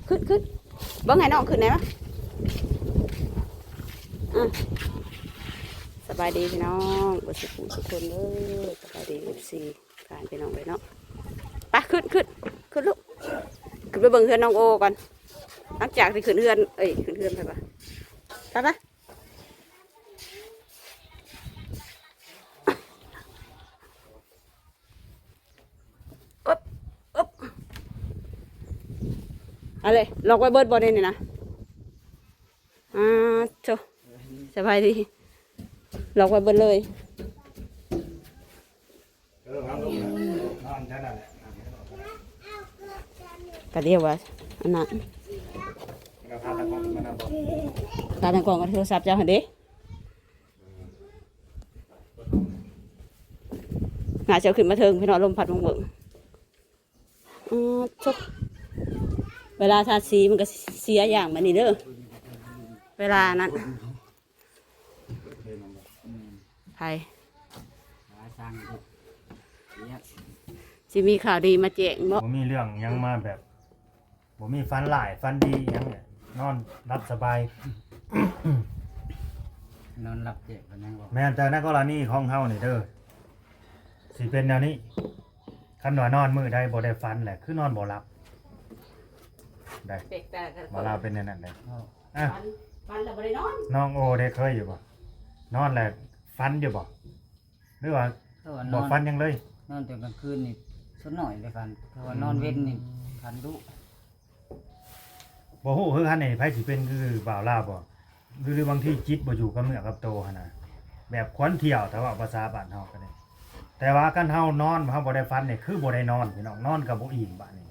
ขึ้นเบิ้งไงน้องขึ้นไหนวะสบายดีพี่น้องบสุขุสุขคนเลยสบายดีFCการพี่น้องเลยเนาะไปขึ้นลูกขึ้นไปเบิ้งเฮือนน้องโอก่อนหลังจากที่ขึ้นเฮือนขึ้นเฮือนไปปะไปอะไรลอกไว้เบิดบอลนี่นะโชสบายดีลอกไว้เบิดเลยก็เรียกว่าอันนั้นการทางกล่องกับโทรศัพท์เจ้าหันดิหาเจ้าขึ้นมาเทิงพี่น้องลมพัดมงเบิ่งโชเวลาทาสีมันก็เสียอย่างมันนี่เด้อเวลานั้นไผ่จะมีข่าวดีมาแจ้งบ่มีเรื่องยังมาแบบผมมีฟันหลายฟันดียังเนี่ยนอนรับสบายนอนหลับเจ็บกันยังบอกแม่นแต่ในกรณีของเฮานี่เด้อสิเป็นแนวนี้คันว่านอนมื้อใดบ่ได้ฟันแหละคือนอนบ่หลับได้บ่ลาเป็นแนวนั้นได้ฟันแล้วบ่ได้นอนน้องโอได้เคยอยู่บ่นอนแล้วฟันอยู่บ่หรือว่าบ่ฟันยังเลยนอนแต่กลางคืนนี่สักหน่อยเลยฟันเพราะว่านอนเว้นนี่ฟันดุบ่ฮู้คือคันนี่ไผสิเป็นคือบ่าวลาบ่หรือบางทีจิตบ่อยู่กับเนื้อกับโตหั่นน่ะแบบควันเที่ยวถ้าว่าภาษาบ้านเฮาก็ได้แต่ว่าคันเฮานอนเฮาบ่ได้ฟันนี่คือบ่ได้นอนพี่น้องนอนก็บ่อิ่มบัดนี้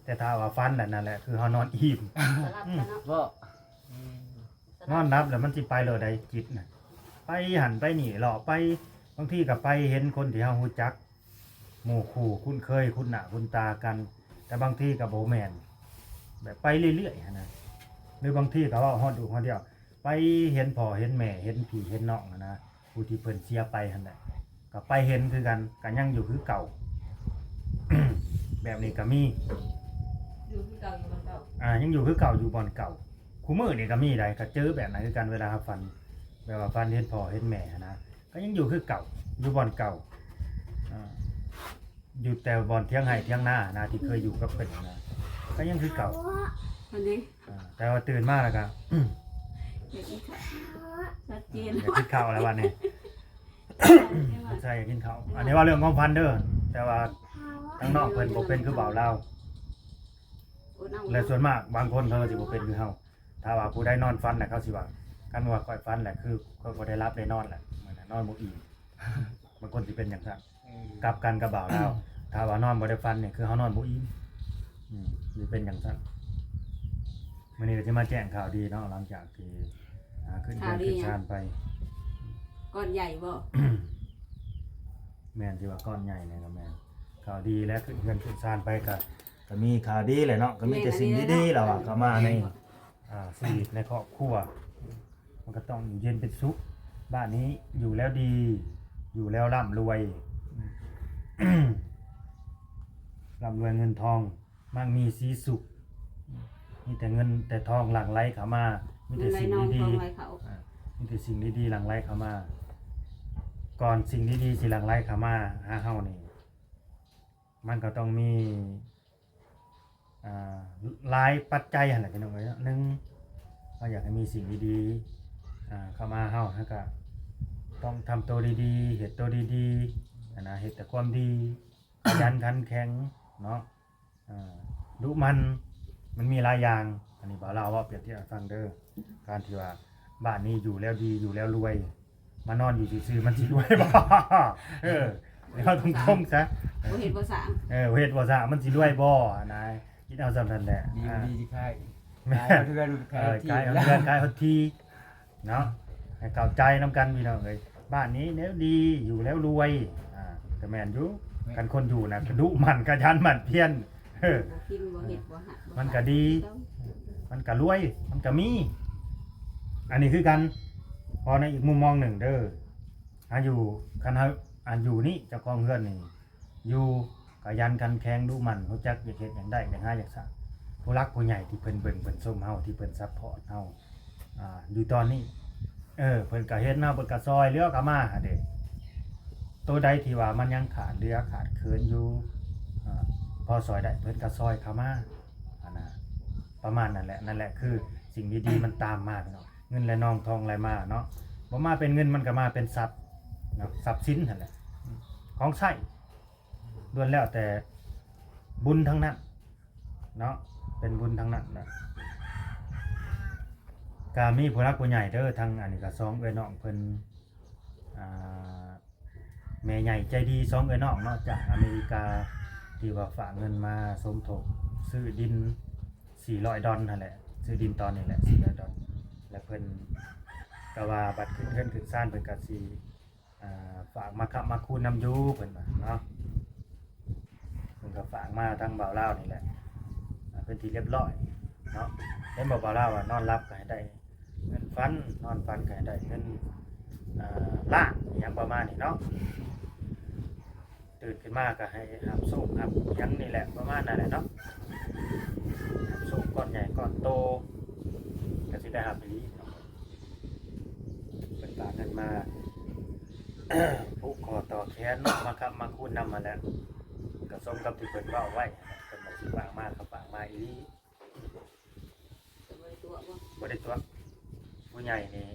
แต่ถ้าว่าฟันนั่นแหละคือเฮานอนอิ่มบ่นอนนับแล้วมันสิไปเลยได้จิตน่ะไปหันไปนี่เลาะไปบางทีก็ไปเห็นคนที่เฮารู้จักหมู่คู่คุ้นเคยคุ้นหน้าคุ้นตากันแต่บางทีก็บ่แม่นแบบไปเรื่อยๆนะหรือบางทีก็ว่าฮอดดูฮอดเดียวไปเห็นพ่อเห็นแม่เห็นพี่เห็นน้องนะผู้ที่เพิ่นเสียไปหั่นแหละก็ไปเห็นคือกันก็ยังอยู่คือเก่า แบบนี้ก็มีอยู่คือเก่าอยู่บ่เก่ายังอยู่คือเก่าอยู่บ่อนเก่าคู่มื้อนี่ก็มีได้ก็เจอแบบนั้นคือกันเวลาฟันแบบว่าฟันเห็นพ่อเห็นแม่นะก็ยังอยู่คือเก่าอยู่บ่อนเก่าอยู่แต่บ่อนเที่ยงไห้เที่ยงหน้านะที่เคยอยู่กับเพิ่นนะก็ยังคือเก่าอันนี้แต่ว่าตื่นมาแล้วก็ชัดเจนอยากกินข้าวแล้ววันนี้ใช่อยากกินข้าวอันนี้ว่าเรื่องของพันเด้อแต่ว่าทั้งนอกเพิ่นบ่เป็นคือบ่าวลาวและส่วนมากบางคนเขาก็สิบ่เป็นคือเฮาถ้าว่าผู้ใดนอนฟันน่ะเขาสิว่าคันว่าก่อยฟันแหละคือก็บ่ได้รับได้นอนแหละเหมือนนอนบ่อิ่มบางคนสิเป็นอย่างนั้นกลับกันกับบ่าวลาวถ้าว่านอนบ่ได้ฟันเนี่ยคือเฮานอนบ่อิ่มสิเป็นอย่างนั้นมื้อนี้ก็สิมาแจ้งข่าวดีเนาะหลังจากที่ขึ้นชานไปก้อนใหญ่บ่ แม่นสิว่าก้อนใหญ่เนี่ยก็แม่นข่าวดีและขึ้นชานไปก็มีข่าวดีแหละเนาะก็มีแต่สิ่งดีๆแล้วเข้ามาในชีวิตในครอบครัวมันก็ต้องอยู่เย็นเป็นสุขบ้านนี้อยู่แล้วดีอยู่แล้วร่ำรวย ร่ำรวยเงินทองมั่งมีสีสุขมีแต่เงินแต่ทองหลั่งไหลเข้ามามีแต่สิ่งดีๆมีแต่สิ่งดีๆหลั่งไหลเข้ามาก่อนสิ่งดีๆสิหลั่งไหลเข้ามาหาเฮานี่มันก็ต้องมีหลายปัจจัยหั่นแหละพี่น้องเอ้ยนึงเราอยากให้มีสิ่งดีๆเข้ามาเฮาแล้วก็ต้องทำตัวดีๆเฮ็ดตัวดีๆนะเฮ็ดแต่ความดีขยันขันแข็งเนาะดุมันมีหลายอย่างอันนี้บ่าวลาวว่าเปรียบเทียบให้ฟังเด้อการที่ว่าบ้านนี้อยู่แล้วดีอยู่แล้วรวยมานอนอยู่ซื่อๆมันสิรวยบ่เราต้องชมซะบ่เฮ็ดบ่สร้างเฮ็ดบ่สร้างมันสิรวยบ่นายคิดเอาซำนั้นแหละดีสิค่ายแม่เพื่อนกายเอาทีเนาะให้เข้าใจนำกันพี่น้องเอ้ยบ้านนี้แล้วดีอยู่แล้วรวยก็แม่นอยู่กันคนอยู่น่ะดุมันขยันหมั่นเพียรกินบ่เฮ็ดบ่หามันก็ดีมันก็รวยมันก็มีอันนี้คือกันพอในอีกมุมมองหนึ่งเด้ออยู่คันเฮาอยู่นี่เจ้าของเฮือนนี่อยู่ขยันขันแข็งดุมันรู้จักอยากเฮ็ดหยังได้อยากหาอยากสร้าง ผู้รักผู้ใหญ่ที่เพิ่นเบิ่งเพิ่นชมเฮาที่เพิ่นซัพพอร์ตเฮาอยู่ตอนนี้เพิ่นก็เฮ็ดเนาะเพิ่นก็ซอยเหลือก็มาเด้ตัวใดที่ว่ามันยังขาดเหลือขาดเคินอยู่พอซอยได้เพิ่นก็ซอยเข้ามานะประมาณนั่นแหละคือสิ่งดีๆมันตามมาเนาะเงินและน้องทองไหลมาเนาะบ่มาเป็นเงินมันก็มาเป็นทรัพย์เนาะทรัพย์สินนั่นแหละของใช้ล้วนแล้วแต่บุญทั้งนั้นเนาะเป็นบุญทั้งนั้นนะกามีผู้รักผู้ใหญ่เด้อทางอันนี้ก็2เอ้ยน้องเพิ่นแม่ใหญ่ใจดี2เอ้ยน้องเนาะจากอเมริกาที่ว่าฝากเงินมาสมทบซื้อดิน400 ดอลนั่นแหละซื้อดินตอนนี้แหละ400 ดอลและเพิ่นก็ว่าบัดขึ้นเฮือนขึ้นซ่านเพิ่นก็สิฝากมามาคูณนำอยู่เพิ่นว่าเนาะเพิ่นก็ฝากมาทางบ่าวลาวนี่แหละเป็นที่เรียบร้อยเนาะเห็นบ่าวลาวว่านอนรับก็ให้ได้เงินฟันนอนฟันก็ให้ได้เงินล้านอหยังประมาณนี้เนาะตื่นขึ้นมาก็ให้หับโซ่หับหยังนี่แหละประมาณนั้นแหละเนาะหับโซ่ก้อนใหญ่ก้อนโตก็สิได้หับดีเนาะเป็นฝากเงินมา ผู้ขอต่อแขนมาครับมาคูณนำมาแล้วก็สมกับที่เพิ่นเว้าไว้เพิ่นมาสิฝากมาเขาฝากมาอีบ่ได้ตัวผู้ใหญ่นี่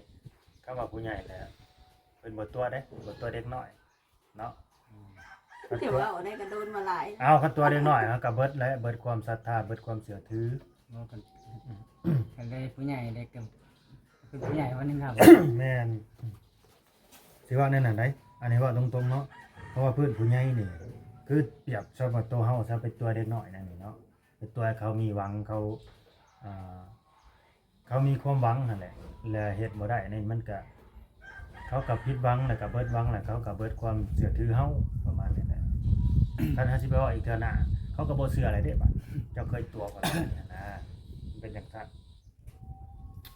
คำว่าผู้ใหญ่แหละเพิ่นบ่ตัวเด้บ่ตัวเด็กน้อยเนาะ เดี๋ยวเอาได้กระโดนมาหลาย เอาคันตัวเด็กน้อยเฮาก็เบิดแล้วเบิดความศรัทธาเบิดความเชื่อถือ บ่กันเลยผู้ใหญ่เด็กกับคือผู้ใหญ่วันนึงครับ แม่นสิว่าแน่นอนได้อันนี้ว่าตรงๆเนาะเพราะว่าเพิ่นผู้ใหญ่นี่คือเปรียบเสมือนตัวเฮาซะเป็นตัวเด็กน้อยนั่นนี่เนาะเป็นตัวเขามีหวังเขามีความหวังนั่นแหละแล้วเฮ็ดบ่ได้นี่มันก็เขาก็ผิดหวังแล้วก็เบิดหวังแล้วเขาก็เบิดความเชื่อถือเฮาประมาณนี้แหละถ้าสิไปว่าอีกเทื่อหน้าเขาก็บ่เชื่ออะไรเด้บัดเจ้าเคยตัวบ่ล่ะเนี่ยนะมันเป็นจังซั่น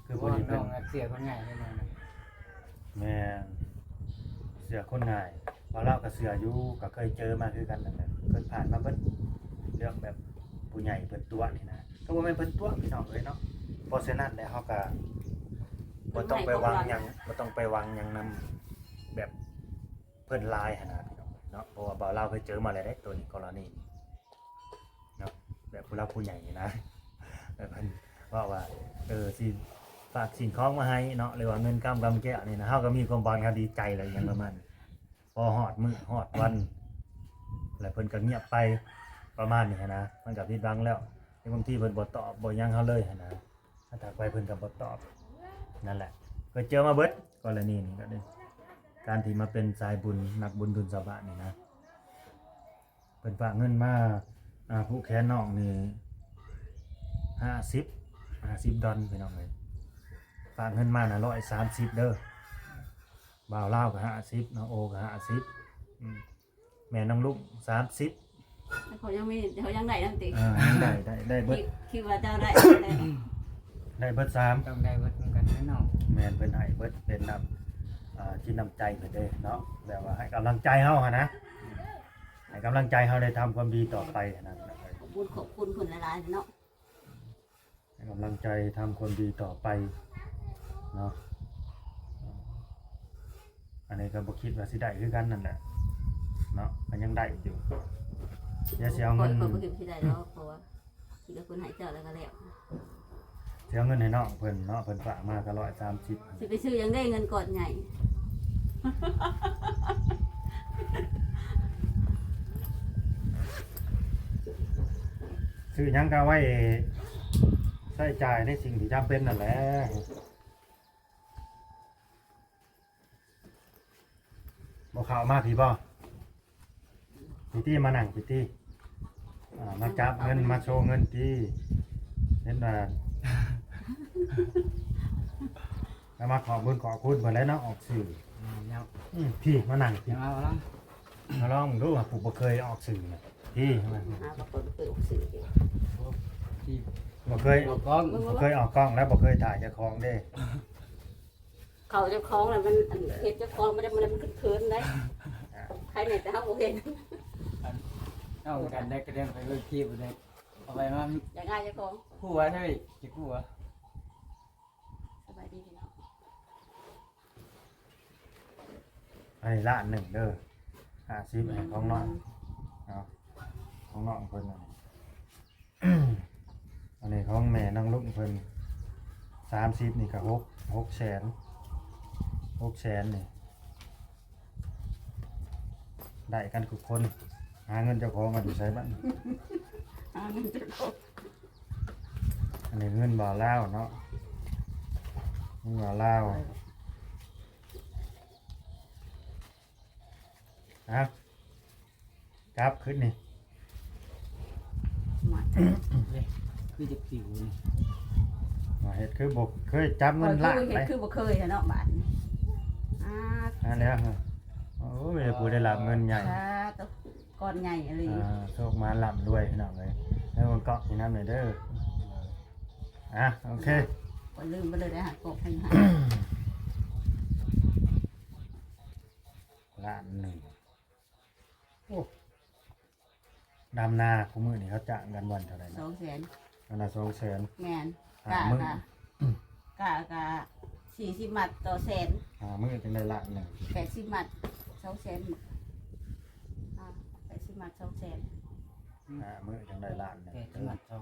คือบ่ บ่ ได้ น้ เป็ อน งเสียคนใหญ่เลยนะ แม่นเสือคนง่ายว่าเราก็เสืออยู่ก็เคยเจอมาคือกันนั่นแหละเคยผ่านมาเบิดเรื่องแบบผู้ใหญ่เพิ่นตัวนี่นะก็บ่แม่นเพิ่นตัวพี่น้องเอ้ยเนาะเพราะฉะนั้นแล้วเฮาก็บ่ต้องไปวางหยังนำแบบเพิ่นลายหั่นน่ะพี่น้องเนาะเพราะว่าบ่าวเราเคยเจอมาแล้วเด้ตัวนี้กรณีเนาะแบบผู้รักผู้ใหญ่นี่นะแบบเพิ่นว่าสิฝากสิ่งของมาให้เนาะหรือว่าเงินกำแก้วนี่นะเฮาก็มีความหวังเขาดีใจอะไรอย่างประมาณนี้พอฮอดมื้อฮอดวันแล้วเพิ่นก็เงียบไปประมาณนี้นะมันก็ผิดหวังแล้วบางทีเพิ่นบ่ตอบบ่หยังเฮาเลยนะถ้าถากไปเพิ่นก็บ่ตอบนั่นแหละก็เจอมาเบิดกรณีนี้ก็ได้การที่มาเป็นสายบุญนักบุญทุนสาวบ้านนี่นะเพิ่นฝากเงินมาผู้แขนน้องนี่50 ดอลพี่น้องเอ้ยฝากเงินมาน่ะ130เด้อบ่าวลาวก็50น้องโอก็50แม่น้องลุง30เขายังได้นั่นติ ได้เบิด คิดว่าเจ้าได้ ได้เบิด3ต้องได้เบิดเหมือนกันแน่นอน แม่นเพิ่นให้เบิดเป็นน้ำที่น้ำใจเพิ่นเด้เนาะแบบว่าให้กำลังใจเฮาหั่นนะให้กำลังใจเฮาได้ทำความดีต่อไปนั่นแหละ ขอบคุณคนหลายๆเนาะ ให้กำลังใจทำความดีต่อไปเนาะอันนี้ก็บ่คิดว่าสิได้คือกันนั่นแหละเนาะมันยังได้อยู่อย่าสิเอาเงิน คนบ่คิดสิได้แล้วเพราะว่าสิได้คนให้เจ้าแล้วก็แล้ว สิเอาเงินให้น้องเพิ่นเนาะเพิ่นฝากมาก็130สิไปซื้อยังได้เงินก่อนใหญ่ ซื้อหยังก็ไว้ใช้จ่ายในสิ่งที่จำเป็นนั่นแหละบ่เข้ามาพี่บ่พี่ตี้มานั่งพี่ตี้มาจับเงินมาโชว์เงินที่เห็นว่าแล้วมาขอบุญขอคุณเพิ่นแล้วเนาะออกสื่อ แล้ว พี่มานั่งพี่ ยังเอาล่ะ มาลองดูว่าผมบ่เคยออกสื่อน่ะพี่มา หาบ่เปิดซื้อ ที่ บ่เคย บอกกล้อง บ่เคยออกกล้องแล้วบ่เคยถ่ายเจ้าของเด้ เขาเจ้าของน่ะมันเฮ็ดเจ้าของมันเขินได้ใครเนี่ยแต่เฮาบ่เห็น เอากันได้กระเด็นไปเลยที่บ่ได้ เอาไปมา อยากง่ายเจ้าของ ผัวใช่จะผัว สบายดีพี่น้อง อันนี้ล้านหนึ่งเด้อ50ให้ของน้องเอาของน้องเพิ่นอันนี้ของแม่นางลุงเพิ่น30นี่ก็6แสนนี่ได้กันทุกคนหาเงินเจ้าของมาอยู่ใช้บ้าน เงินเจ้าของ อันนี้เงินบ่าวลาวเนาะเงินบ่าวลาวครับขึ้นนี่ มา คือจะผิวนี่ มาเฮ็ดคือบ่เคยจับเงินล้าน เห็ ไป นคือบ่เคยเนาะบาทอันนี้โอ้ยผู้ได้รับเงินใหญ่ ตัวก้อนใหญ่อะไร โชคมาร่ำรวยพี่น้องเลยแล้วมันเกาะที่นั่นเลยเด้อโอเค ก็ลืมไปเลยได้หากบให้หา ล้านหนึ่งโอ้ดำนาคู่มือนี่เขาจ้างกันวันเท่าไหร่นะ 200,000 วันละ200,000 แม่น หามื้อ กะ40มัดต่อแสน มื้อจังได้ล้านหนึ่ง 80มัด200,00080มัด200,000 มื้อจังได้ล้านหนึ่ง แกจะมัด200,000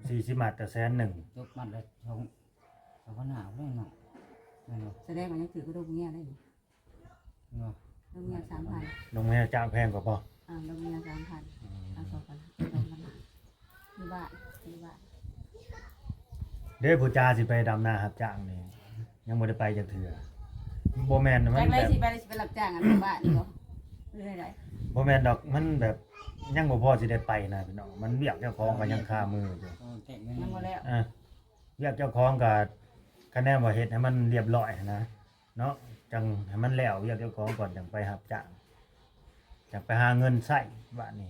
40 บาทแต่แสนหนึ่ง ยกมัดละ2เขาก็หนาวเลยเนาะเนาะ แสดงว่ายังถือกระดูกเงี้ยได้อยู่ เนาะ ดอกเงี้ย3,000 ลงแม่จ้างแพงกว่าป่ะ ดอกเงี้ย3,000เอาต่อกันดอกมันอยู่บ้าน เด้ผู้จาสิไปดำนารับจ้างนี่ยังบ่ได้ไปจักเทื่อบ่แม่นมัน จังไร แบบ สิไปรับจ้างอันบ้านนี่บ่เรื่อยได้ บ่แม่นดอกมันแบบยังบ่พอสิได้ไปนะพี่น้องมันเวียกเจ้าของก็ยังคามืออยู่ แต่งเงิน ยังบ่แล้ว เวียกเจ้าของก็คะแนนว่าเฮ็ดให้มันเรียบร้อยนะเนาะจังให้มันแล้วเวียกเจ้าของก่อนจังไปรับจ้างจังไปหาเงินใช้บ้านนี้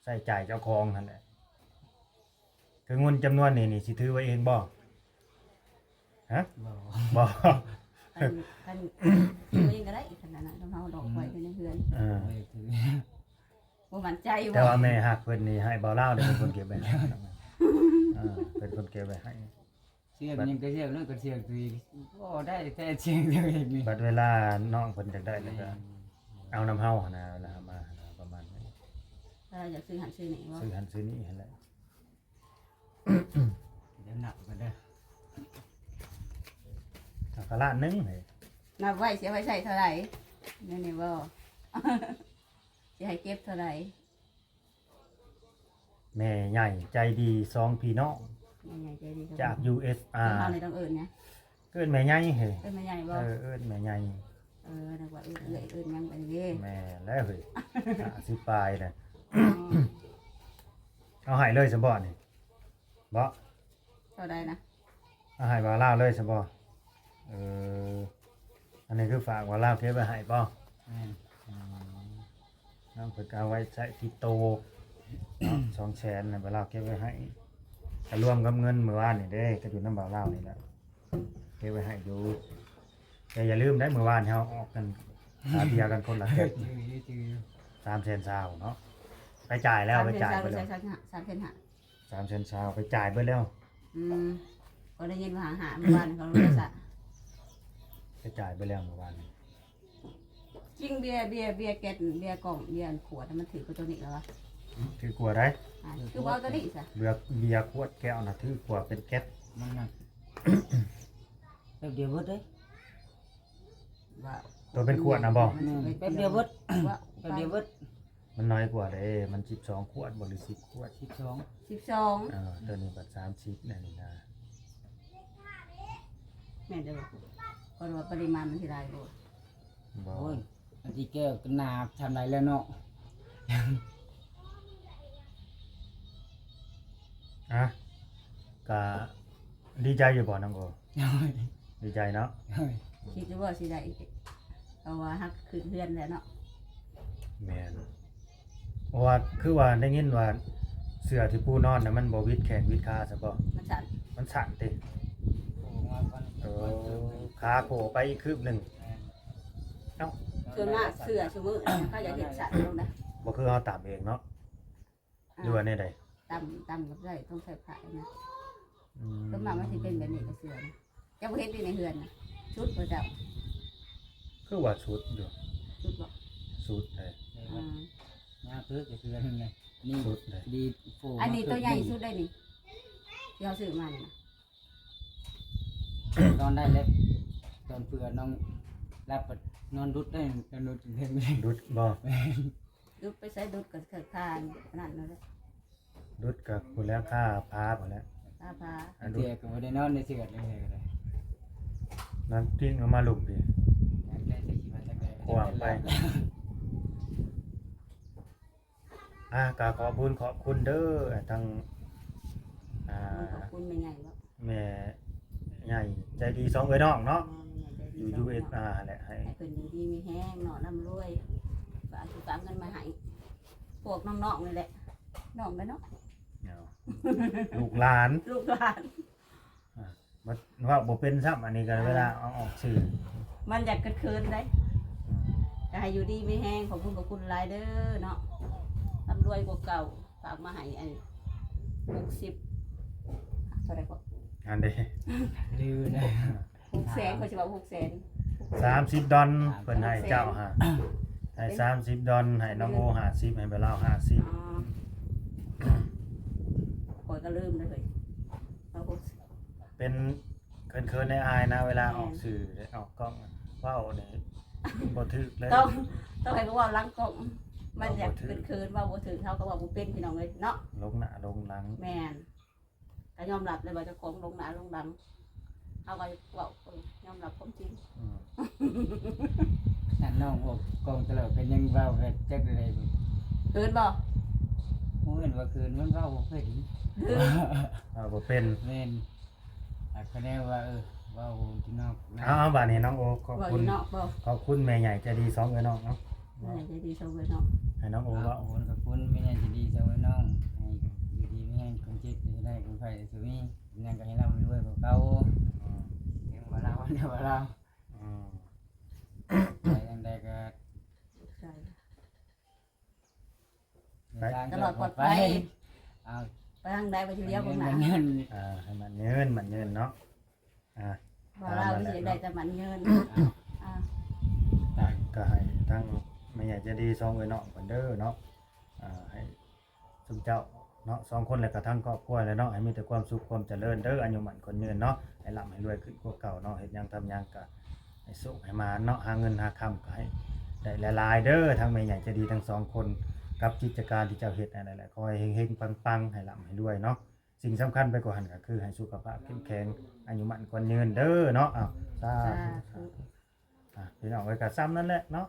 ใช้จ่ายเจ้าของนั่นแหละคือเงินจำนวนนี่สิถือไว้เองบ่ฮะ บ่ บ่ กันอยู่เองก็ได้ขนาดนั้นต้องเฮาดอกไว้เป็นเฮือน ไม่ถือ บ่มั่นใจ แต่ บ่ ว่าแม่ฮักเพิ่นนี่ให้บ่าวลาวได้เป็นคนเก็บไว้ให้เป็นคนเก็บไว้ให้ เสียงยังก็เสียงนั่นก็เสียงตีก็ได้แต่เสียงเดียวเองนี่ บัดเวลาน้องเพิ่นจักได้แล้วก็เอาน้ำเฮาหั่นน่ะเวลามาประมาณนี้ ถ้าอยากซื้อหันซื้อนี่บ่ ซื้อหันซื้อนี่หั่นแหละ เดี๋ยวหนักกันเด้อ ถ้าก็ล้านหนึงให้ นับไว้เสียไว้ใช้เท่าไหร่นี่บ่ สิให้เก็บเท่าไหร่ แม่ใหญ่ใจดี2พี่น้อง ใหญ่ใจดี จาก USR เฮานี่ต้องเอิ้นเนี่ย เอิ้นแม่ใหญ่เฮ้ย เอิ้นแม่ใหญ่บ่ เอิ้นแม่ใหญ่ นึกว่าเอิ้นยังไปเด้ แม่แล้วเฮ้ย50ปลายน่ะเอาให้เลยซะบ่นี่บ่ เท่าใดนะ เอาให้บ่าวลาวเลยซะบ่อันนี้คือฝากบ่าวลาวเก็บไว้ให้บ่ น้ำเพิ่นก็เอาไว้ใช้ที่โต200,000น่ะบ่าวลาวเก็บไว้ให้ก็รวมกับเงินมื้อวานนี่เด้ก็อยู่นำบ่าวลาวนี่แหละเก็บไว้ให้อยู่แต่อย่าลืมได้มื้อวานเฮาออกกันหาเบียร์กันคนละแก้ว300,000เนาะไปจ่ายแล้วไปจ่ายไปแล้ว 3,500 ไปจ่ายเบิดแล้ว ก็ได้ยินว่าหาเมื่อวานเขารู้ซะ ไปจ่ายไปแล้วเมื่อวานนี้ จริงเบียร์แก๊สเบียร์กล่องเบียร์ขวดมันถือกับตัวนี้แล้ววะ ถือกลัวได้ คือว่าตัวนี้ซะ เบียร์ขวดแก้วน่ะถือกลัวเป็นแก๊ส มันหนักแป๊บเดียวเบิดเด้ ว่า ตัวเป็นขวดนะบ่ แป๊บเดียวเบิด ว่า แป๊บเดียวเบิด มันน้อยกว่าเด้มัน12ขวดบ่หรือ10ขวด 12 ตัวนี้ก็30นั่นนี่นะ แม่นเด้อก็ว่าปริมาณมันสิได้บ่ บ่ โอ้ยอันที่แก้วก็นาทำไรแล้วเนาะ ก็ดีใจอยู่บ่น้องโอดีใจเนาะ คิดว่าสิได้เพราะว่าฮักขึ้นเฮือนแล้วเนาะ แม่นเพราะว่าคือว่าได้ยินว่าเสื้อที่ปูนอนน่ะมันบ่วิดแขนวิดขาซะบ่ มันสั่น มันสั่นติ โอ้มาก่อน ขาโผล่ไปอีกคืบหนึงเอ้า ส่วนมากเสื้อซุมื้อเขาจะเฮ็ดสั่นลงนะ บ่คือเฮาตามเองเนาะ หรือว่าในใด ตำกับใส่ต้องใส่ผ้านะ อืม ก็มามันสิเป็นแบบนี้ก็เสือนะเจ้าบ่เฮ็ดอยู่ในเฮือนนะชุดบ่เจ้า คือว่าชุดอยู่ ชุดบ่ ชุดเลย อ่า หน้าเพิ่นก็คืออันนี้นี่ ชุดเลย ดีโฟ อันนี้ตัวใหญ่สุดได้นี่ที่เขาซื้อมานี่นะ นอนได้แล้วตอนเพื่อน้องรับนอนรุดได้นอนรุดเห็นไหม ดุดบ่ ดุดไปใส่ดุดกับเกิดคานขนาดนั้นเลย ดุดกับคุณแล้วค่าพาหมดแล้ว ตาพา อันดุ เตี้ ด ยก็บ่ได้นอนในเสือเลยเลย นั่นทิ้งเอามาลุมพี่ ได้แต่สิมาจากไหน ขวางไป ก็ขอบคุณเด้อทางอ่า ขอบคุณแม่ใหญ่บ่ แม่ใหญ่ใจดีสองเอ้ยน้องเนาะ แม่ใหญ่ใจ อ ดี ยู่ USA แหละให้ ให้เพิ่นอยู่ดีมีแห้งเนาะร่ำรวยฝากสิฝากเงินมาให้พวกน้องๆนี่แหละน้องไปเนาะ เอาลูกหลาน ลูกหลาน มันว่าบ่เป็นซ้ำอันนี้ก็เวลาเอาออกสื่อ มันอยากเกิดคืนได้ อืม ก็ให้อยู่ดีมีแห้งขอบคุณหลายเด้อเนาะร่ำรวยกว่าเก่าฝากมาให้อัน60เท่าไหร่ก็ อันเด้ ลือนะ 600,000เขาสิว่า600,000 30 ดอลเพิ่นให้เจ้าฮะให้30 ดอลให้น้องโอ50ให้ไปลาว อ๋อ 50 ข่อยก็ลืมเลยเอาเป็นเคินๆในอายนะเวลาออกสื่อได้ออกกล้องเว้านี่บ่ถึกเลย ต้องให้เขาว่าล้างกล่องมันอยากเป็นคืนว่าบ่ถึงเขาก็ว่าบ่เป็นพี่น้องเลยเนาะ ลงหน้าลงหลัง แม่นก็ยอมรับเลยว่าเจ้าของลงหน้าลงหลังเขาก็เว้ายอมรับความจริง อืม นั่นน้องบอกกองตลอดเป็นยังเว้าแบบจักอะไรบ่ คืนบ่ โอ้ยว่าคืนมันเว้าบ่เป็น คืน เอาบ่เป็น แม่นคะแนนว่าเว้าที่นอกนะ เอาบัดนี้น้องโอขอบ บ่อ คุณ ยู่เนาะบ่ ขอบคุณแม่ใหญ่ใจดีสองเอ้ยน้องเนาะ แม่ใจดีเซาเว้ยเนาะ ให้น้องโอ โอ้ เว้า โหขอบคุณไม่ได้จะดีเจ้าไว้น้องให้อยู่ดีไม่ให้คนจิตจะได้คนไฟสุมีนั่นก็ให้เราด้วยกว่าเก่า อืม เดี๋ยวว่าเราเดี๋ยวว่าเรา อืม ไปทางใดก็ ใช่ ทาง ตลอดปลอดภัย เอา ไปทางใดไปทีเดียวบ่หนา เงิน ให้มันเงินเนาะอ่า ว่าเราสิได้แต่มันเงินอ่า ก็ให้ทั้งแม่ใหญ่ใจดีสองเอ้ยน้องเพิ่นเด้อเนาะให้ซุมเจ้าเนาะสองคนแล้วก็ทั้งครอบครัวแล้วเนาะให้มีแต่ความสุขความเจริญเด้ออายุมั่นคนยืนเนาะให้ร่ำให้รวยขึ้นกว่าเก่าเนาะเฮ็ดหยังทำหยังก็ให้สุขให้มาเนาะหาเงินหาคำก็ให้ได้หลายๆเด้อทั้งแม่ใหญ่ใจดีทั้งสองคนกับกิจการที่เจ้าเฮ็ดนั่นแหละขอให้เฮงๆปังๆให้ร่ำให้รวยเนาะสิ่งสำคัญไปกว่าหันก็คือให้สุขภาพเข้มแข็งอายุมั่นคนยืนเด้อเนาะอ้าวสา สา ธุ ธุ พี่น้องไว้กับซ้ำนั่นแหละเนาะ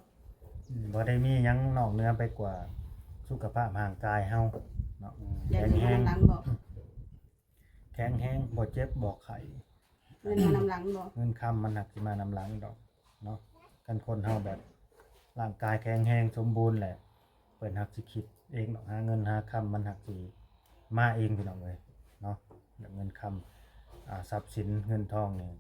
บ่ได้มีหยังนอกเหนือไปกว่าสุขภาพร่างกายเฮาเนาะ อยาก แข็ง ให้ แรง น้ำหลังบ่ แข็งแรงบ่เจ็บบ่ไข้ เงินมาน้ำหลังบ่ เงินคำมันหักสิมานำหลังดอกเนาะกันคนเฮาแบบร่างกายแข็งแรงสมบูรณ์แหละเปิดหักสิคิดเองดอกหาเงินหาคำมันหักสิมาเองพี่น้องเอ้ยเนาะแบบเงินคำทรัพย์สินเงินทองนี่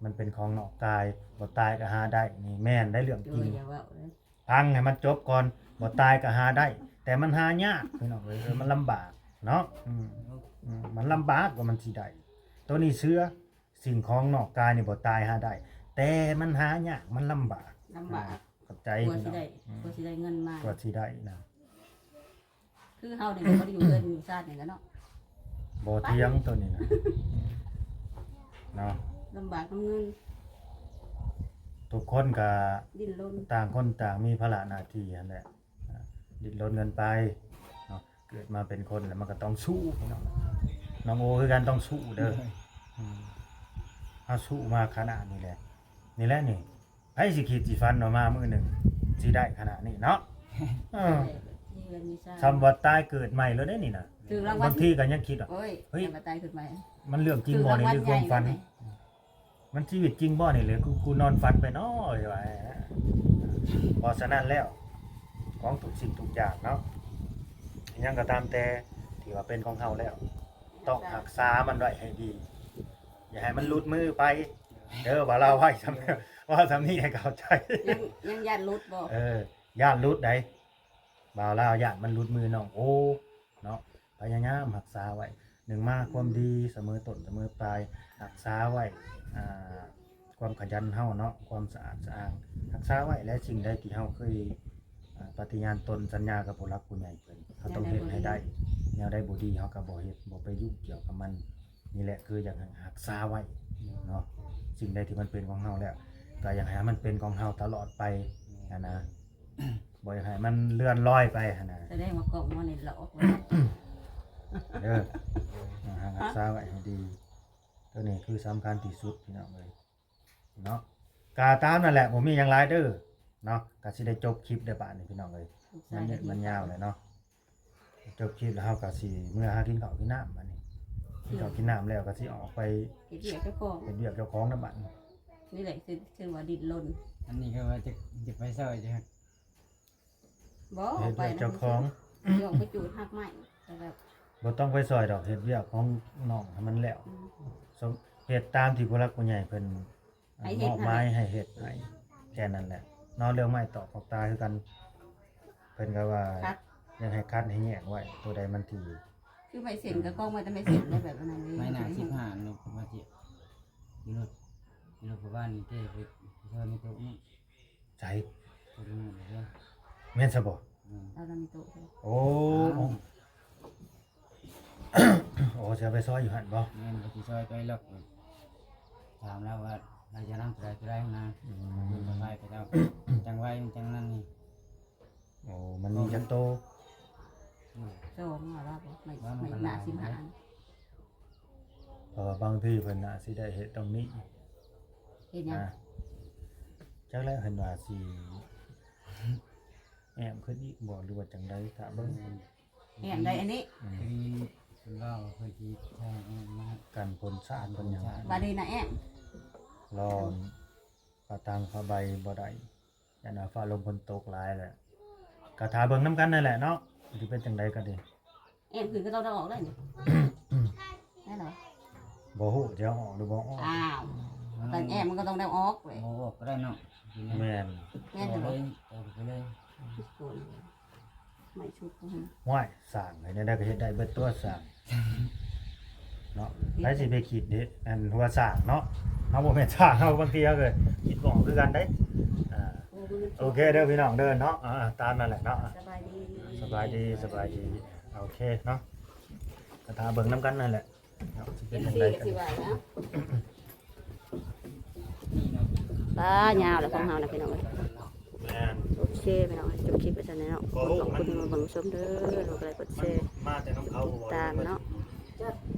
มันเป็นของนอกกายบ่ตายก็หาได้นี่แม่นได้เรื่องจริง อย่าว่าเลย พังให้มันจบก่อนบ่ตายก็หาได้ แต่มันหายากพี่น้องเอ้ยมันลำบากเนาะมันลำบากกว่ามันสิได้ตัวนี้เชื้อสิ่งของนอกกายนี่บ่ตายหาได้ แต่มันหายากมันลำบาก ลำบาก เข้าใจ กลัว พี่ สิ น้อง ได้กลัวสิได้เงินมา กว่าสิได้นะ คือเฮาเนี่ยบ่ได้อยู่เงินอยู่ชาตินี่กันเนาะ บ่เที่ยงตัวนี้นะเนาะ ลำบากน้ำเงิน ทุกคนก็ ดิ้นรน ต่างคนต่างมีภาระหน้าที่นั่นแหละดิ้นรนกันไปเนาะเกิดมาเป็นคนแล้วมันก็ต้องสู้พี่น้องน้องโอคือกันต้องสู้เด้อ เอาสู้มาขนาดนี้แหละนี่แหละนี่ไอ้สิขีดสิฟันออกมามือหนึ่งสิได้ขนาดนี้เนาะ มีเงินมีชาติ ทำวัดตายเกิดใหม่แล้วได้นี่นะ ถึงรางวัล บางทีก็ยังคิดว่า โอ้ย เฮ้ย อย่ามาตายขึ้นมา มันเรื่องจริงบ่นี่หรือความฝัน มันชีวิตจริงบ่นี่หรือกูนอนฝันไปเนาะไอ้ว่าเพราะฉะนั้นแล้วของทุกสิ่งทุกอย่างเนาะยังก็ตามแต่ที่ว่าเป็นของเฮาแล้ว ต้องรักษามันไว้ให้ดี อย่าให้มันหลุดมือไปเด้อว่าเราไว้ทำว่าทำนี่ให้เข้าใจ ยังญาติรุดบ่ ย่านรุดได้บ่าวลาวย่านมันรุดมือน้องโอ้ เนาะพยายามรักษาไว้หนึ่งมาความดีเสมอต้นเสมอปลายรักษาไว้ความขยันเฮาเนาะความสะอาดสะอ้างรักษาไว้และสิ่งใดที่เฮาเคยปฏิญาณตนสัญญากับผู้หลักผู้ใหญ่เพิ่นเฮาต้องเฮ็ดให้ได้แนวใดบ่ดีเฮาก็บ่เฮ็ดบ่ไปยุ่งเกี่ยวกับมันนี่แหละคืออยากให้รักษาไว้เนาะสิ่งใดที่มันเป็นของเฮาแล้วก็อยากให้มันเป็นของเฮาตลอดไปนะบ่อยากให้มันเลื่อนลอยไปนะ แสดงว่ากบมันนี่หลอก เด้อรักษาไว้ให้ดีตัวนี้คือสำคัญที่สุดพี่น้องเอ้ยเนาะกาตามนั่นแหละผมมีอย่างไรเด้อเนาะก็สิได้จบคลิปได้บาดนี้พี่น้องเอ้ยมันยาวเลยเนาะจบคลิปแล้วเฮาก็สิเมื่อหากินข้าวกินน้ำบัดนี้กินข้าวกินน้ำแล้วก็สิออกไป เฮ็ดเวียกเจ้าของ เป็นเรียกเจ้าของนำบัด นี่แหละคือว่าดินรน อันนี้ก็ว่าจะไปซอยจ้ะ บ่ เฮ็ด ไป เรียกเจ้าของ ยองไปจูดหักไม้แต่แบบ บ่ต้องไปซอยดอกเฮ็ดเรียกของน้องให้มันแล้วสมเฮ็ดตามที่ผู้หลักผู้ใหญ่เพิ่นมอบหมายให้เฮ็ดให้แค่นั้นแหละนอนเรื่องไม้ตอกขอบตาคือกันเพิ่นก็ว่า คัด ยังให้คัดให้แยกไว้ตัวใดมันที่ คือไม่เส้นกับกล้องมันจะไม่เส้นได้แบบนั้นเลย ไม่น่า15นี่ผมว่าสิอยู่รถผู้บ้านนี่เจ้ไปเธอมีโต๊ะนี่ ใจ ตัวนี้เลยเด้อ แม่นซะบ่ เรามีโต๊ะ โอ้โอ้จะไปซอยอยู่หั่นบ่ แม่นก็สิซอยไปหรอกถามแล้วว่าเราจะนำตัวใดนะดูสบายไปแล้วจังไว้จังนั้นนี่ โอ้มันมีจักโต โซ่มาว่าไม่หนาสิบหา เพราะว่าบางทีเพิ่นน่ะสิได้เฮ็ดตรงนี้ เห็นยัง นะจักแล้วเพิ่นว่าสิแอมขึ้นอีกบ่หรือว่าจังได๋ถ้าเบิ่ง เห็นได้อันนี้ มีคุณว่าเพื่อที่ใช่มา กันผลสะอาดเพิ่นหยัง บาดีนะแอม ร้อนฟ้าตังฟ้าใบบ่ได้ยันว่าฟ้าลมฝนตกหลายแหละก็ถ้าเบิ่งนํกันนั่นแหละเนาะสิเป็นจังไดก็ดี แอมคือก็ต้องได้ออกได้นี่ได้เหรอ บ่ฮู้จะเอาออกหรือบ่ออก อ้าวแต่แอมมันก็ต้องได้ออกเลย โอ้ก็ได้เนาะ แม่น แม่ ไป จะบ เล อก ยไปเลย ไม่ชุบ ห้วยสร้างให้ได้ก็เฮ็ดได้เบิดตัวสร้างเนาะไผสิไปคิดเด้อันหัวสร้างเนาะเฮาบ่แม่นสร้างเฮาบางทีเฮาก็คิดบ่ออกคือกันเด้โอเคเด้อพี่น้องเด้อเนาะตามนั่นแหละเนาะ สบายดี สบายดีโอเคเนาะก็ถ้าเบิ่งนํกันนั่นแหละเนาะสิเป็ เป็น น จัง สี ได กับ กัน สีไหวนะ นี่เนาะ ป้ายาวแล้วของเฮานะพี่น้อง แม่น โอเคพี่น้องจบคลิปไปซะแล้วขอบคุณมาบังชมเด้อลงไลค์กดแชร์ มาแต่น้ำเขาบ่ ตามเนาะ เ